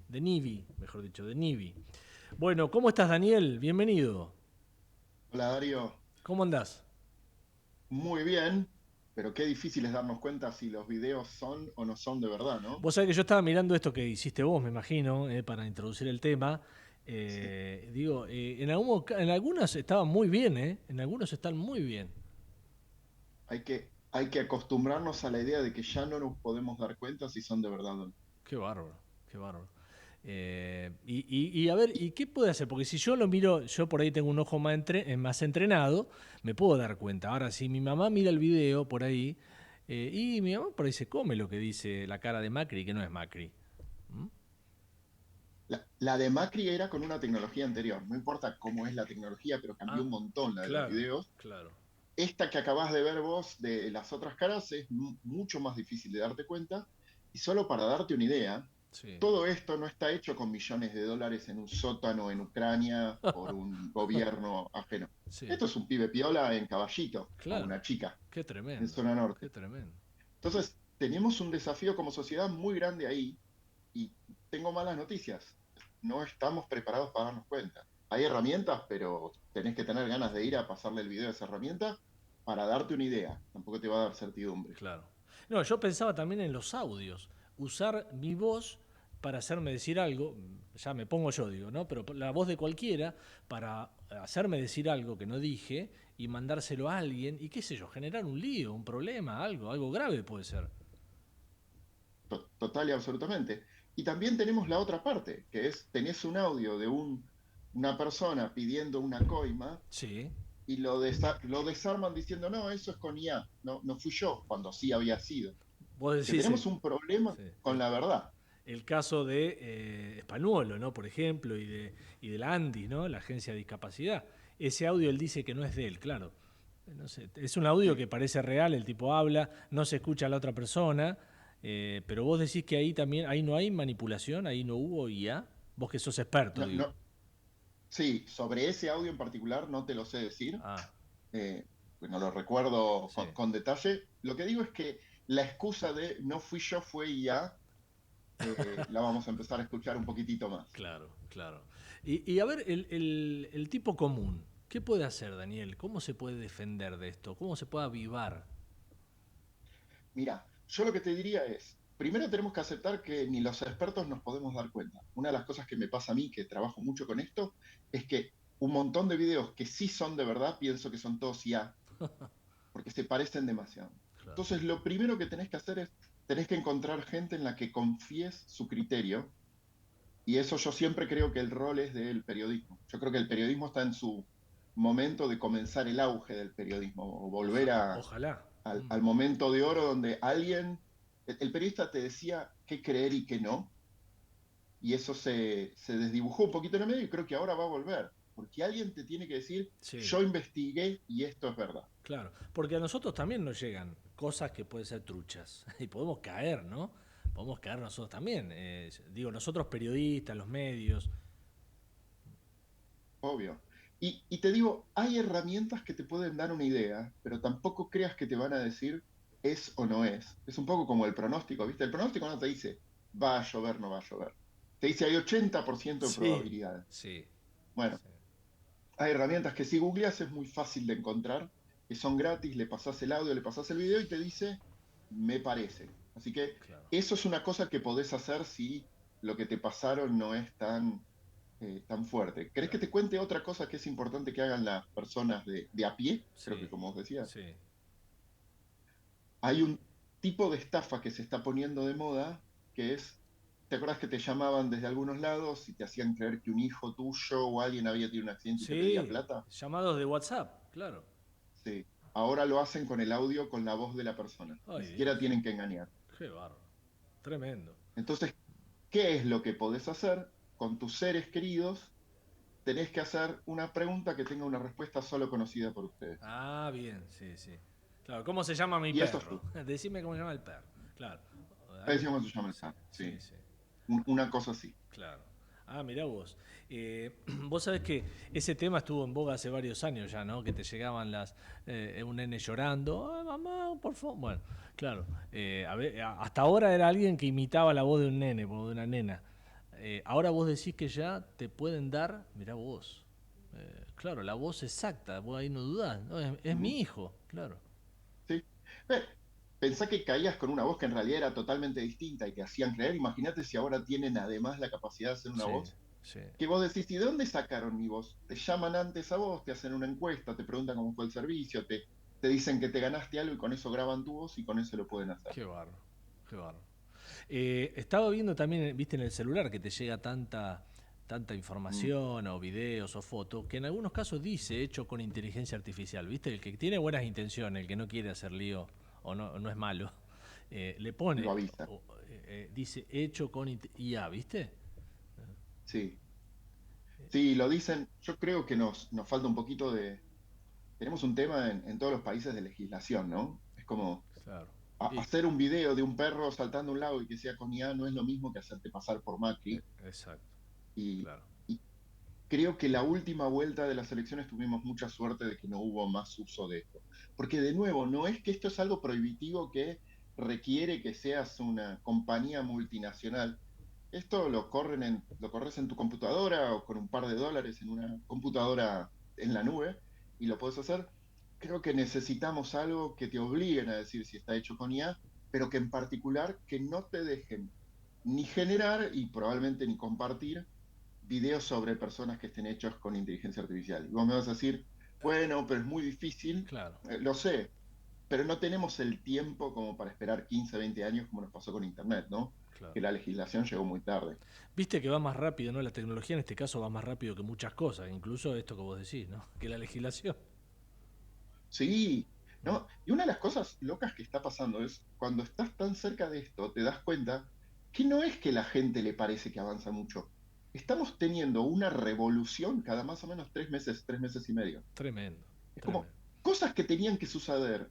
Bueno, ¿cómo estás, Daniel? Bienvenido. Hola, Darío. ¿Cómo andás? Muy bien, pero qué difícil es darnos cuenta si los videos son o no son de verdad, ¿no? Vos sabés que yo estaba mirando esto que hiciste vos, me imagino, para introducir el tema. Sí. Digo, en algunos estaban muy bien, en algunos están muy bien. Hay que acostumbrarnos a la idea de que ya no nos podemos dar cuenta si son de verdad o no. Qué bárbaro, qué bárbaro. Y a ver, ¿y qué puede hacer? Porque si yo lo miro, yo por ahí tengo un ojo más entrenado, me puedo dar cuenta. Ahora, si mi mamá mira el video por ahí, y mi mamá por ahí se come lo que dice la cara de Macri, que no es Macri. La de Macri era con una tecnología anterior. No importa cómo es la tecnología, pero cambió un montón la de los videos. Claro. Esta que acabás de ver vos de las otras caras es mucho más difícil de darte cuenta. Y solo para darte una idea, sí, todo esto no está hecho con millones de dólares en un sótano en Ucrania por un gobierno ajeno. Sí. Esto es un pibe piola en Caballito, claro, una chica. Qué tremendo. En zona norte. Qué tremendo. Entonces, tenemos un desafío como sociedad muy grande ahí y tengo malas noticias. No estamos preparados para darnos cuenta. Hay herramientas, pero tenés que tener ganas de ir a pasarle el video a esa herramienta para darte una idea. Tampoco te va a dar certidumbre. Claro. No, yo pensaba también en los audios. Usar mi voz para hacerme decir algo, ya me pongo yo, digo, ¿no? Pero la voz de cualquiera para hacerme decir algo que no dije y mandárselo a alguien y qué sé yo, generar un lío, un problema, algo grave puede ser. Total y absolutamente. Y también tenemos la otra parte, que es, tenés un audio de una persona pidiendo una coima, sí, y lo desarman diciendo, no, eso es con IA, no fui yo, cuando sí había sido. Vos decís, que tenemos un problema con la verdad. El caso de Spanuolo, ¿no? Por ejemplo, y de la ANDI, ¿no? La Agencia de Discapacidad. Ese audio él dice que no es de él, claro. No sé, es un audio que parece real, el tipo habla, no se escucha a la otra persona, pero vos decís que ahí no hay manipulación, ahí no hubo IA. Vos que sos experto, digo. Sí, sobre ese audio en particular no te lo sé decir. No lo recuerdo con detalle. Lo que digo es que la excusa de no fui yo, fue IA, la vamos a empezar a escuchar un poquitito más. Claro, claro. Y a ver, el tipo común, ¿qué puede hacer, Daniel? ¿Cómo se puede defender de esto? ¿Cómo se puede avivar? Mira, yo lo que te diría es, primero tenemos que aceptar que ni los expertos nos podemos dar cuenta. Una de las cosas que me pasa a mí, que trabajo mucho con esto, es que un montón de videos que sí son de verdad, pienso que son todos IA, porque se parecen demasiado. Claro. Entonces, lo primero que tenés que hacer es, tenés que encontrar gente en la que confíes su criterio, y eso yo siempre creo que el rol es del periodismo. Yo creo que el periodismo está en su momento de comenzar el auge del periodismo, o volver al momento de oro donde alguien, el periodista te decía qué creer y qué no, y eso se desdibujó un poquito en el medio, y creo que ahora va a volver. Porque alguien te tiene que decir, yo investigué y esto es verdad. Claro, porque a nosotros también nos llegan cosas que pueden ser truchas y podemos caer, ¿no? Podemos caer nosotros también. Digo, nosotros periodistas, los medios. Obvio. Y te digo, hay herramientas que te pueden dar una idea, pero tampoco creas que te van a decir es o no es. Es un poco como el pronóstico, ¿viste? El pronóstico no te dice va a llover, no va a llover. Te dice hay 80% de probabilidades. Sí. Bueno. Sí. Hay herramientas que si googleas es muy fácil de encontrar, que son gratis, le pasás el audio, le pasás el video y te dice, me parece. Así que eso es una cosa que podés hacer si lo que te pasaron no es tan fuerte. ¿Querés que te cuente otra cosa que es importante que hagan las personas de a pie? Creo que como vos decías. Sí. Hay un tipo de estafa que se está poniendo de moda, que es, ¿te acuerdas que te llamaban desde algunos lados y te hacían creer que un hijo tuyo o alguien había tenido un accidente y te pedía plata? Llamados de WhatsApp, claro. Sí. Ahora lo hacen con el audio, con la voz de la persona. Ni siquiera tienen que engañar. Qué bárbaro. Tremendo. Entonces, ¿qué es lo que podés hacer con tus seres queridos? Tenés que hacer una pregunta que tenga una respuesta solo conocida por ustedes. Ah, bien, sí. Claro, ¿cómo se llama mi perro? Decime cómo se llama el perro. Claro. Decime cómo se llama el perro. Sí. Una cosa así. Claro. Ah, mirá vos. Vos sabés que ese tema estuvo en boga hace varios años ya, ¿no? Que te llegaban un nene llorando. ¡Ay, mamá, por favor! Bueno, claro. Hasta ahora era alguien que imitaba la voz de un nene o de una nena. Ahora vos decís que ya te pueden dar, mirá vos. Claro, la voz exacta. Vos ahí no dudás. No, es mi hijo, claro. Sí. Pensá que caías con una voz que en realidad era totalmente distinta y te hacían creer. Imagínate si ahora tienen además la capacidad de hacer una voz. Que vos decís, ¿y de dónde sacaron mi voz? Te llaman antes a vos, te hacen una encuesta, te preguntan cómo fue el servicio, te dicen que te ganaste algo y con eso graban tu voz y con eso lo pueden hacer. Qué bárbaro, qué bárbaro. Estaba viendo también, viste, en el celular que te llega tanta información o videos o fotos, que en algunos casos dice hecho con inteligencia artificial, viste, el que tiene buenas intenciones, el que no quiere hacer lío o no es malo, le pone, lo avisa. Dice hecho con IA, ¿viste? Sí. Sí, lo dicen. Yo creo que nos falta un poquito de... Tenemos un tema en todos los países de legislación, ¿no? Es como hacer un video de un perro saltando a un lago y que sea con IA no es lo mismo que hacerte pasar por Macri. Exacto. Y creo que la última vuelta de las elecciones tuvimos mucha suerte de que no hubo más uso de esto. Porque de nuevo, no es que esto es algo prohibitivo que requiere que seas una compañía multinacional. Esto lo corres en tu computadora o con un par de dólares en una computadora en la nube y lo puedes hacer. Creo que necesitamos algo que te obliguen a decir si está hecho con IA, pero que en particular que no te dejen ni generar y probablemente ni compartir videos sobre personas que estén hechos con inteligencia artificial. Y vos me vas a decir, bueno, pero es muy difícil. Claro. Lo sé, pero no tenemos el tiempo como para esperar 15, 20 años como nos pasó con Internet, ¿no? Claro. Que la legislación llegó muy tarde. Viste que va más rápido, ¿no? La tecnología en este caso va más rápido que muchas cosas, incluso esto que vos decís, ¿no? Que la legislación. Sí, ¿no? Y una de las cosas locas que está pasando es, cuando estás tan cerca de esto, te das cuenta que no es que la gente le parece que avanza mucho. Estamos teniendo una revolución cada más o menos 3 meses y medio. Tremendo. Es como cosas que tenían que suceder.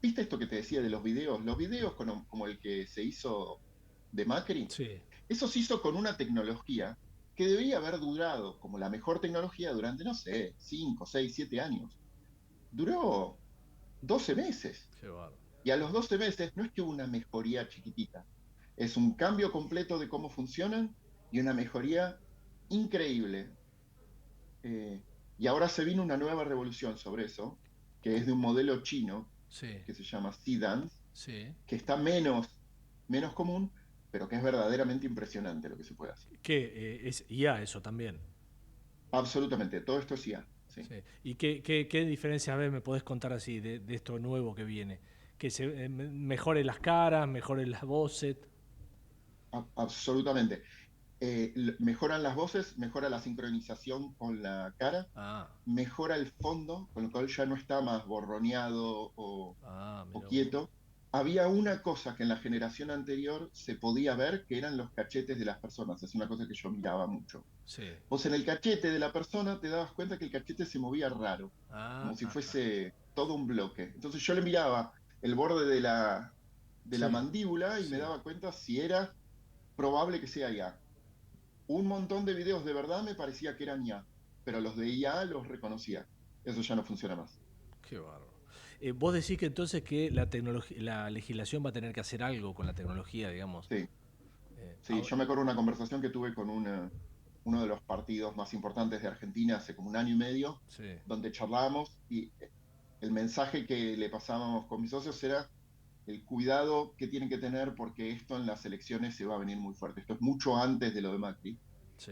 ¿Viste esto que te decía de los videos? Los videos como el que se hizo de Macri. Sí. Eso se hizo con una tecnología que debería haber durado como la mejor tecnología durante, no sé, 5, 6, 7 años. Duró 12 meses. Qué bárbaro. Y a los 12 meses no es que hubo una mejoría chiquitita, es un cambio completo de cómo funcionan y una mejoría increíble. Y ahora se vino una nueva revolución sobre eso, que es de un modelo chino, que se llama C-Dance, que está menos común, pero que es verdaderamente impresionante lo que se puede hacer. ¿Qué? ¿Es IA eso también? Absolutamente, todo esto es IA. Sí. ¿Y qué diferencias me podés contar así de esto nuevo que viene? ¿Que se mejore las caras, mejore las voces? Absolutamente. Mejoran las voces, mejora la sincronización con la cara, mejora el fondo, con lo cual ya no está más borroneado o quieto. Había una cosa que en la generación anterior se podía ver, que eran los cachetes de las personas. Es una cosa que yo miraba mucho. Vos en el cachete de la persona te dabas cuenta que el cachete se movía raro, como si fuese todo un bloque. Entonces yo le miraba el borde de la mandíbula y me daba cuenta si era probable que sea IA. Un montón de videos de verdad me parecía que eran IA, pero los de IA los reconocía. Eso ya no funciona más. Qué bárbaro. Vos decís que entonces que la legislación va a tener que hacer algo con la tecnología, digamos. Sí. Yo me acuerdo una conversación que tuve con uno de los partidos más importantes de Argentina hace como 1 año y medio, donde charlábamos y el mensaje que le pasábamos con mis socios era el cuidado que tienen que tener porque esto en las elecciones se va a venir muy fuerte. Esto es mucho antes de lo de Macri.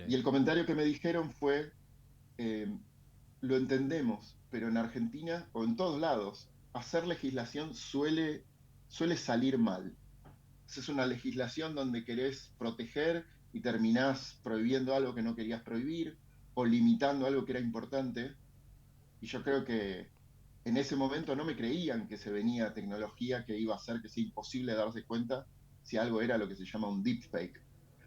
Y el comentario que me dijeron fue, lo entendemos, pero en Argentina o en todos lados, hacer legislación suele salir mal. Es una legislación donde querés proteger y terminás prohibiendo algo que no querías prohibir o limitando algo que era importante. Y yo creo que en ese momento no me creían que se venía tecnología que iba a hacer que sea imposible darse cuenta si algo era lo que se llama un deepfake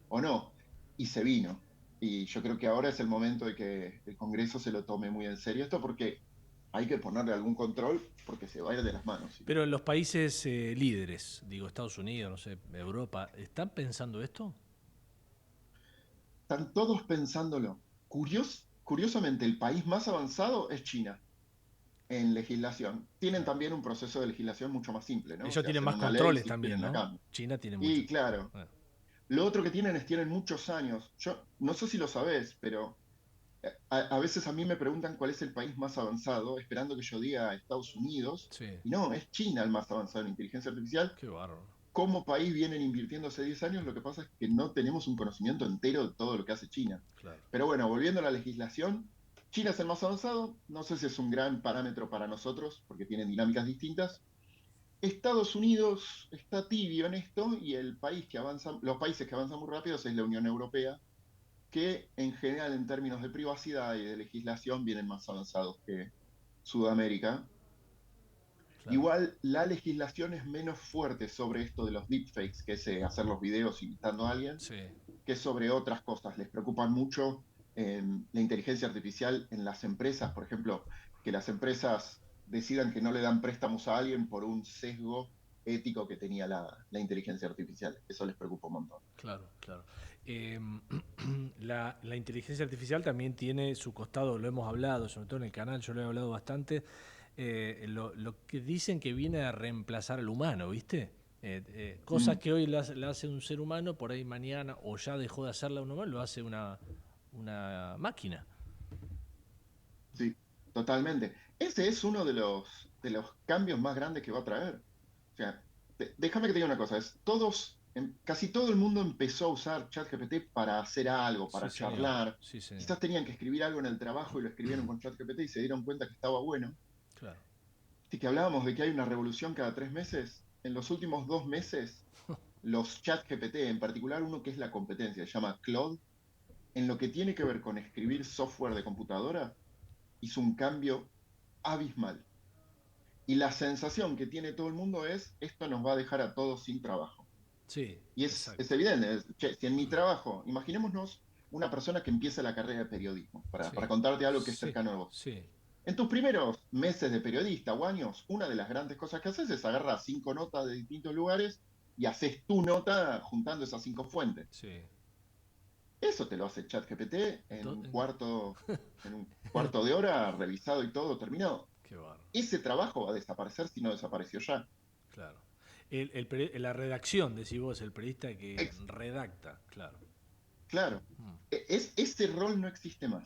o no. Y se vino. Y yo creo que ahora es el momento de que el Congreso se lo tome muy en serio esto porque hay que ponerle algún control porque se va a ir de las manos. ¿Sí? Pero en los países líderes, digo Estados Unidos, no sé, Europa, ¿están pensando esto? Están todos pensándolo. Curiosamente, el país más avanzado es China en legislación. Tienen también un proceso de legislación mucho más simple, ¿no? Ellos tienen más controles también, ¿no? China tiene mucho. Y claro. Lo otro que tienen es tienen muchos años. Yo no sé si lo sabés, pero a veces a mí me preguntan cuál es el país más avanzado, esperando que yo diga Estados Unidos. Y no, es China el más avanzado en inteligencia artificial. Qué bárbaro. Como país vienen invirtiendo hace 10 años, lo que pasa es que no tenemos un conocimiento entero de todo lo que hace China. Claro. Pero bueno, volviendo a la legislación, China es el más avanzado, no sé si es un gran parámetro para nosotros, porque tienen dinámicas distintas. Estados Unidos está tibio en esto, y los países que avanzan muy rápido es la Unión Europea, que en general en términos de privacidad y de legislación vienen más avanzados que Sudamérica. Claro. Igual la legislación es menos fuerte sobre esto de los deepfakes, que es hacer los videos imitando a alguien, que sobre otras cosas. Les preocupan mucho la inteligencia artificial en las empresas, por ejemplo, que las empresas decidan que no le dan préstamos a alguien por un sesgo ético que tenía la inteligencia artificial. Eso les preocupa un montón. Claro, claro. La inteligencia artificial también tiene su costado, lo hemos hablado, sobre todo en el canal, yo lo he hablado bastante, lo que dicen que viene a reemplazar al humano, ¿viste? Cosas que hoy la hace un ser humano, por ahí mañana, o ya dejó de hacerla un humano, lo hace una máquina. Sí, totalmente. Ese es uno de los cambios más grandes que va a traer. O sea, déjame que te diga una cosa, casi todo el mundo empezó a usar ChatGPT para hacer algo, para charlar. Quizás tenían que escribir algo en el trabajo y lo escribieron con ChatGPT y se dieron cuenta que estaba bueno. Claro. Así que hablábamos de que hay una revolución cada 3 meses. En los últimos 2 meses, los ChatGPT, en particular uno que es la competencia, se llama Claude, en lo que tiene que ver con escribir software de computadora, hizo un cambio abismal. Y la sensación que tiene todo el mundo es, esto nos va a dejar a todos sin trabajo. Sí, y es evidente, si en mi trabajo, imaginémonos una persona que empieza la carrera de periodismo, para contarte algo que es cercano a vos. En tus primeros meses de periodista o años, una de las grandes cosas que haces es agarrar 5 notas de distintos lugares y haces tu nota juntando esas 5 fuentes. Eso te lo hace ChatGPT en un cuarto de hora, revisado y todo terminado. Qué barro. Ese trabajo va a desaparecer si no desapareció ya. Claro. La redacción, decís vos, el periodista que redacta, claro. Claro. Ese rol no existe más.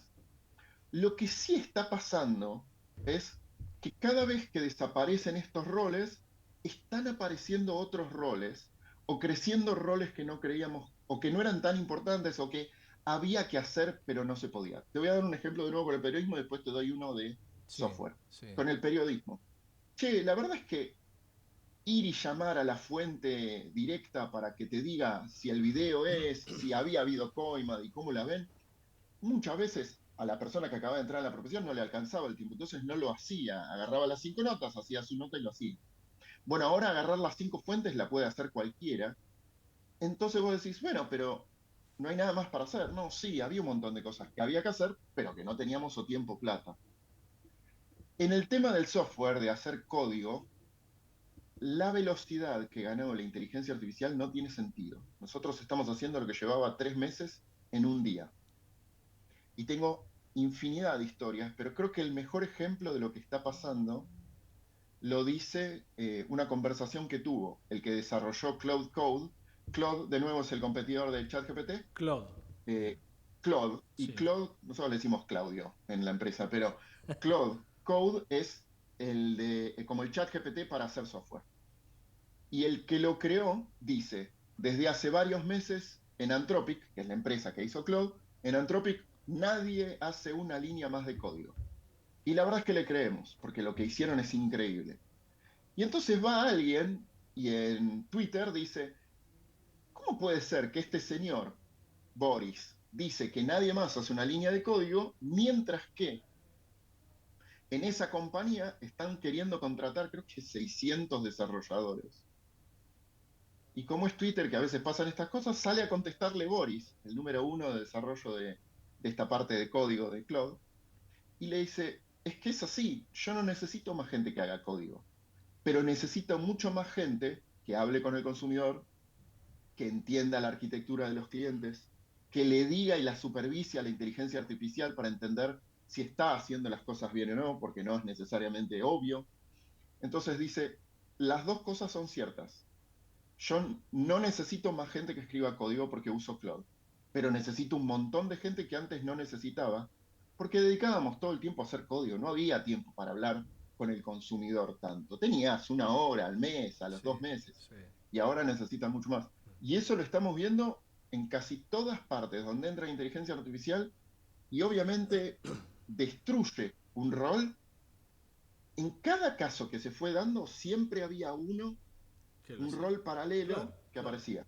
Lo que sí está pasando es que cada vez que desaparecen estos roles, están apareciendo otros roles o creciendo roles que no creíamos o que no eran tan importantes o que había que hacer pero no se podía. Te voy a dar un ejemplo de nuevo con el periodismo y después te doy uno de software. Sí. Con el periodismo. La verdad es que ir y llamar a la fuente directa para que te diga si el video si había habido coima y cómo la ven, muchas veces a la persona que acaba de entrar en la profesión no le alcanzaba el tiempo, entonces no lo hacía, agarraba las 5 notas, hacía su nota y lo hacía. Bueno, ahora agarrar las 5 fuentes la puede hacer cualquiera, entonces vos decís, bueno, pero no hay nada más para hacer. No, sí, había un montón de cosas que había que hacer, pero que no teníamos o tiempo o plata. En el tema del software, de hacer código, la velocidad que ganó la inteligencia artificial no tiene sentido. Nosotros estamos haciendo lo que llevaba 3 meses en un día. Y tengo infinidad de historias, pero creo que el mejor ejemplo de lo que está pasando lo dice una conversación que tuvo el que desarrolló Claude Code. Claude, de nuevo, es el competidor del ChatGPT. Claude. Claude. Y Claude, nosotros le decimos Claudio en la empresa, pero Claude Code es como el ChatGPT para hacer software. Y el que lo creó dice, desde hace varios meses en Anthropic, que es la empresa que hizo Claude, en Anthropic nadie hace una línea más de código. Y la verdad es que le creemos, porque lo que hicieron es increíble. Y entonces va alguien y en Twitter dice, ¿cómo puede ser que este señor, Boris, dice que nadie más hace una línea de código, mientras que en esa compañía están queriendo contratar, creo que 600 desarrolladores? Y como es Twitter, que a veces pasan estas cosas, sale a contestarle Boris, el número 1 de desarrollo de esta parte de código de Claude, y le dice, es que es así, yo no necesito más gente que haga código, pero necesito mucho más gente que hable con el consumidor, que entienda la arquitectura de los clientes, que le diga y la supervise a la inteligencia artificial para entender si está haciendo las cosas bien o no, porque no es necesariamente obvio. Entonces dice, las dos cosas son ciertas. Yo no necesito más gente que escriba código porque uso Claude, pero necesito un montón de gente que antes no necesitaba, porque dedicábamos todo el tiempo a hacer código, no había tiempo para hablar con el consumidor tanto. Tenías 1 hora al mes, a los 2 meses, y ahora necesitan mucho más. Y eso lo estamos viendo en casi todas partes donde entra inteligencia artificial y obviamente destruye un rol. En cada caso que se fue dando, siempre había un rol paralelo que aparecía.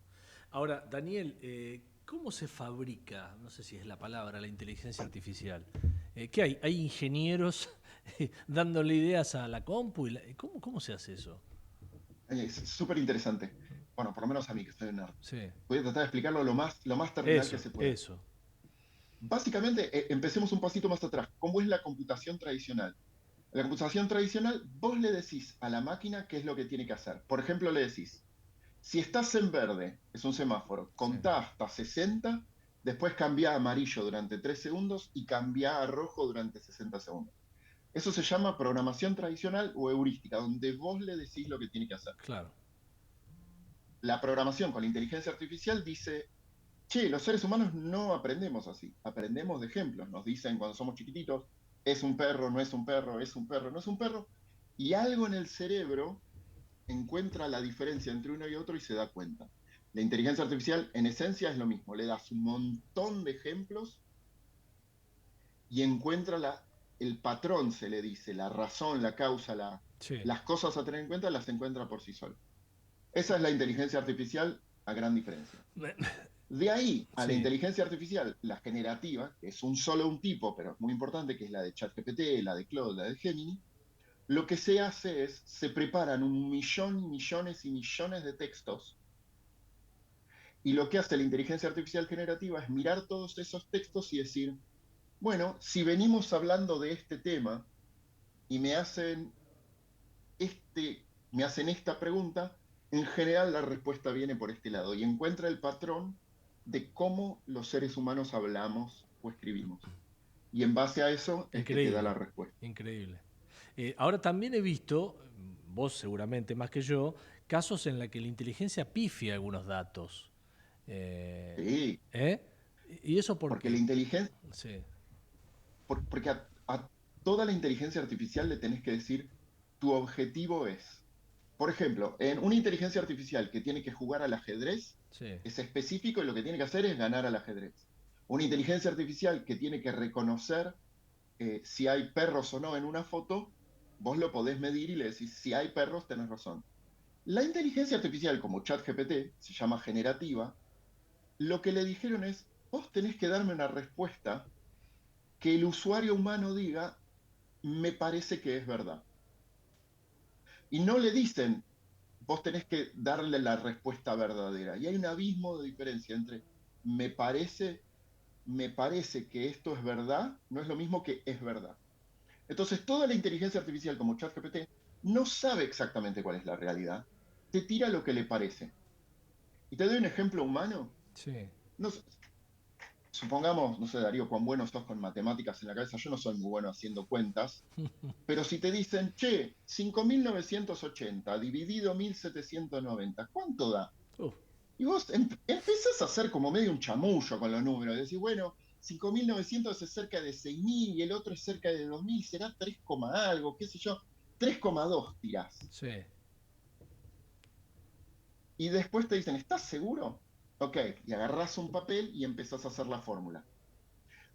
Ahora, Daniel, ¿cómo se fabrica, no sé si es la palabra, la inteligencia artificial? ¿Qué hay? ¿Hay ingenieros dándole ideas a la compu? ¿Cómo se hace eso? Es súper interesante. Bueno, por lo menos a mí, que soy un nerd. Sí. Voy a tratar de explicarlo lo más terminal que se pueda. Eso. Básicamente, empecemos un pasito más atrás. ¿Cómo es la computación tradicional? La computación tradicional, vos le decís a la máquina qué es lo que tiene que hacer. Por ejemplo, le decís, si estás en verde, es un semáforo, contá hasta 60, después cambia a amarillo durante 3 segundos y cambia a rojo durante 60 segundos. Eso se llama programación tradicional o heurística, donde vos le decís lo que tiene que hacer. Claro. La programación con la inteligencia artificial dice, los seres humanos no aprendemos así, aprendemos de ejemplos. Nos dicen cuando somos chiquititos, es un perro, no es un perro, es un perro, no es un perro, y algo en el cerebro encuentra la diferencia entre uno y otro y se da cuenta. La inteligencia artificial, en esencia, es lo mismo. Le das un montón de ejemplos y encuentra el patrón, se le dice, la razón, la causa, las cosas a tener en cuenta, las encuentra por sí solo. Esa es la inteligencia artificial a gran diferencia. De ahí a la inteligencia artificial, la generativa, que es un tipo, pero es muy importante, que es la de ChatGPT, la de Claude, la de Gemini, lo que se hace es, se preparan 1.000.000, millones y millones de textos, y lo que hace la inteligencia artificial generativa es mirar todos esos textos y decir, bueno, si venimos hablando de este tema y me hacen esta pregunta, en general la respuesta viene por este lado, y encuentra el patrón de cómo los seres humanos hablamos o escribimos. Y en base a eso es que te da la respuesta. Increíble. Ahora también he visto, vos seguramente más que yo, casos en los que la inteligencia pifia algunos datos. Sí. ¿Y eso por porque qué? La inteligencia... Sí. Porque a toda la inteligencia artificial le tenés que decir, tu objetivo es... Por ejemplo, en una inteligencia artificial que tiene que jugar al ajedrez, es específico y lo que tiene que hacer es ganar al ajedrez. Una inteligencia artificial que tiene que reconocer si hay perros o no en una foto, vos lo podés medir y le decís, si hay perros, tenés razón. La inteligencia artificial, como ChatGPT, se llama generativa, lo que le dijeron es, vos tenés que darme una respuesta que el usuario humano diga, me parece que es verdad. Y no le dicen, vos tenés que darle la respuesta verdadera. Y hay un abismo de diferencia entre me parece que esto es verdad, no es lo mismo que es verdad. Entonces, toda la inteligencia artificial como ChatGPT no sabe exactamente cuál es la realidad, te tira lo que le parece. Y te doy un ejemplo humano. Sí. Supongamos, no sé, Darío, cuán bueno sos con matemáticas en la cabeza. Yo no soy muy bueno haciendo cuentas. Pero si te dicen, che, 5.980 dividido 1.790, ¿cuánto da? Y vos empezás a hacer como medio un chamullo con los números. Decís, bueno, 5.900 es cerca de 6.000 y el otro es cerca de 2.000. Será 3, algo, qué sé yo. 3,2 tirás. Sí. Y después te dicen, ¿estás seguro? Ok, y agarrás un papel y empezás a hacer la fórmula.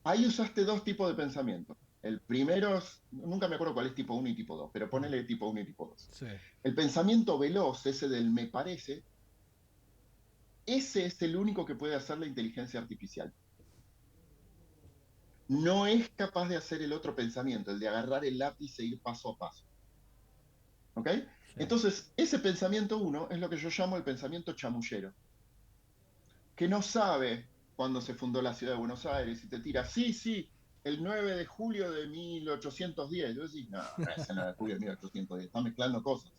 Ahí usaste dos tipos de pensamiento. El primero es, nunca me acuerdo cuál es tipo 1 y tipo 2, pero ponele tipo 1 y tipo 2. Sí. El pensamiento veloz, ese del me parece, ese es el único que puede hacer la inteligencia artificial. No es capaz de hacer el otro pensamiento, el de agarrar el lápiz e ir paso a paso. ¿Ok? Sí. Entonces, ese pensamiento 1 es lo que yo llamo el pensamiento chamullero, que no sabe cuándo se fundó la ciudad de Buenos Aires y te tira, sí, el 9 de julio de 1810. Y vos decís, no, es el 9 de julio de 1810, está mezclando cosas.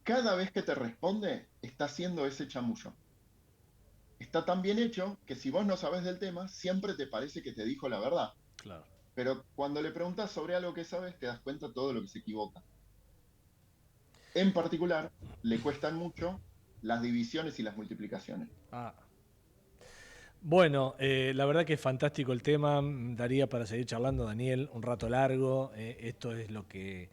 Cada vez que te responde, está haciendo ese chamullo. Está tan bien hecho que si vos no sabés del tema, siempre te parece que te dijo la verdad. Claro. Pero cuando le preguntas sobre algo que sabes, te das cuenta de todo lo que se equivoca. En particular, le cuestan mucho las divisiones y las multiplicaciones. Bueno, la verdad que es fantástico el tema, daría para seguir charlando, Daniel, un rato largo. Esto es lo que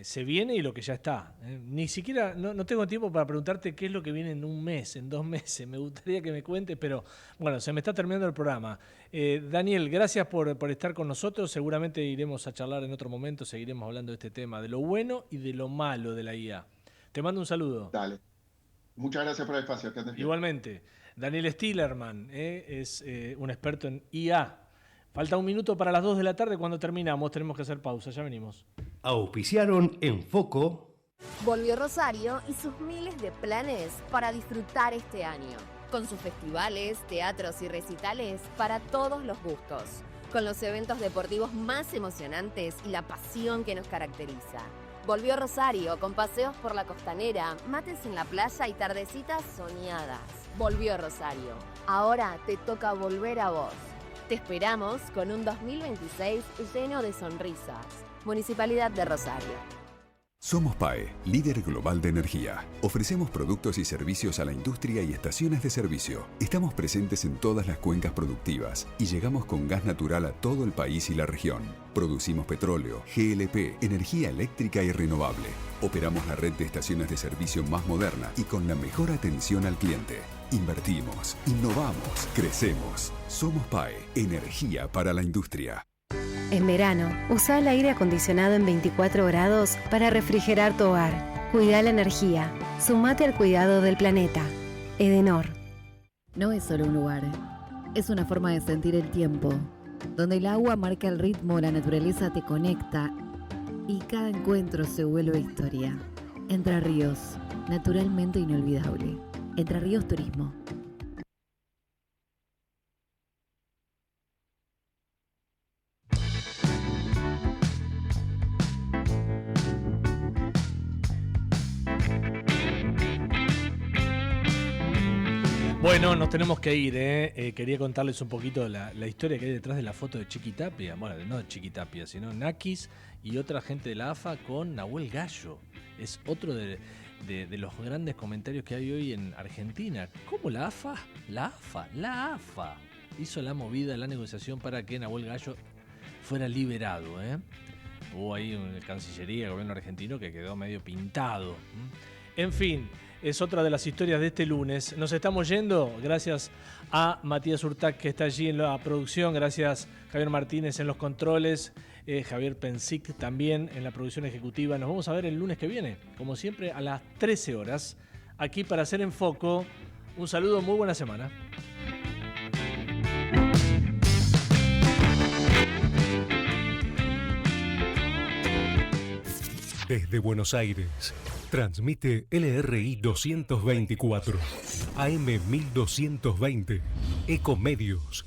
se viene y lo que ya está. Ni siquiera, no tengo tiempo para preguntarte qué es lo que viene en un mes, en 2 meses. Me gustaría que me cuentes, pero bueno, se me está terminando el programa. Daniel, gracias por estar con nosotros. Seguramente iremos a charlar en otro momento, seguiremos hablando de este tema, de lo bueno y de lo malo de la IA. Te mando un saludo. Dale. Muchas gracias por el espacio. Igualmente. Daniel Stillerman es un experto en IA. Falta 1 minuto para las 2 de la tarde. Cuando terminamos tenemos que hacer pausa. Ya venimos. Auspiciaron en Foco. Volvió Rosario y sus miles de planes para disfrutar este año. Con sus festivales, teatros y recitales para todos los gustos. Con los eventos deportivos más emocionantes y la pasión que nos caracteriza. Volvió Rosario con paseos por la costanera, mates en la playa y tardecitas soñadas. Volvió Rosario. Ahora te toca volver a vos. Te esperamos con un 2026 lleno de sonrisas. Municipalidad de Rosario. Somos PAE, líder global de energía. Ofrecemos productos y servicios a la industria y estaciones de servicio. Estamos presentes en todas las cuencas productivas y llegamos con gas natural a todo el país y la región. Producimos petróleo, GLP, energía eléctrica y renovable. Operamos la red de estaciones de servicio más moderna y con la mejor atención al cliente. Invertimos, innovamos, crecemos. Somos PAE, energía para la industria. En verano, usa el aire acondicionado en 24 grados para refrigerar tu hogar. Cuida la energía. Sumate al cuidado del planeta. Edenor. No es solo un lugar, es una forma de sentir el tiempo, donde el agua marca el ritmo, la naturaleza te conecta y cada encuentro se vuelve historia. Entre Ríos, naturalmente inolvidable. Entre Ríos Turismo. Bueno, nos tenemos que ir, quería contarles un poquito la historia que hay detrás de la foto de Chiquitapia. Bueno, no de Chiquitapia, sino Nakis y otra gente de la AFA con Nahuel Gallo. Es otro de los grandes comentarios que hay hoy en Argentina. ¿Cómo la AFA? La AFA hizo la movida, la negociación para que Nahuel Gallo fuera liberado. Hubo ahí una Cancillería del gobierno argentino que quedó medio pintado. En fin, es otra de las historias de este lunes. Nos estamos yendo, gracias a Matías Urtac, que está allí en la producción, gracias Javier Martínez en los controles, Javier Pensic también en la producción ejecutiva. Nos vamos a ver el lunes que viene, como siempre, a las 13 horas, aquí para Hacer en Foco. Un saludo, muy buena semana. Desde Buenos Aires, transmite LRI 224, AM 1220, Ecomedios.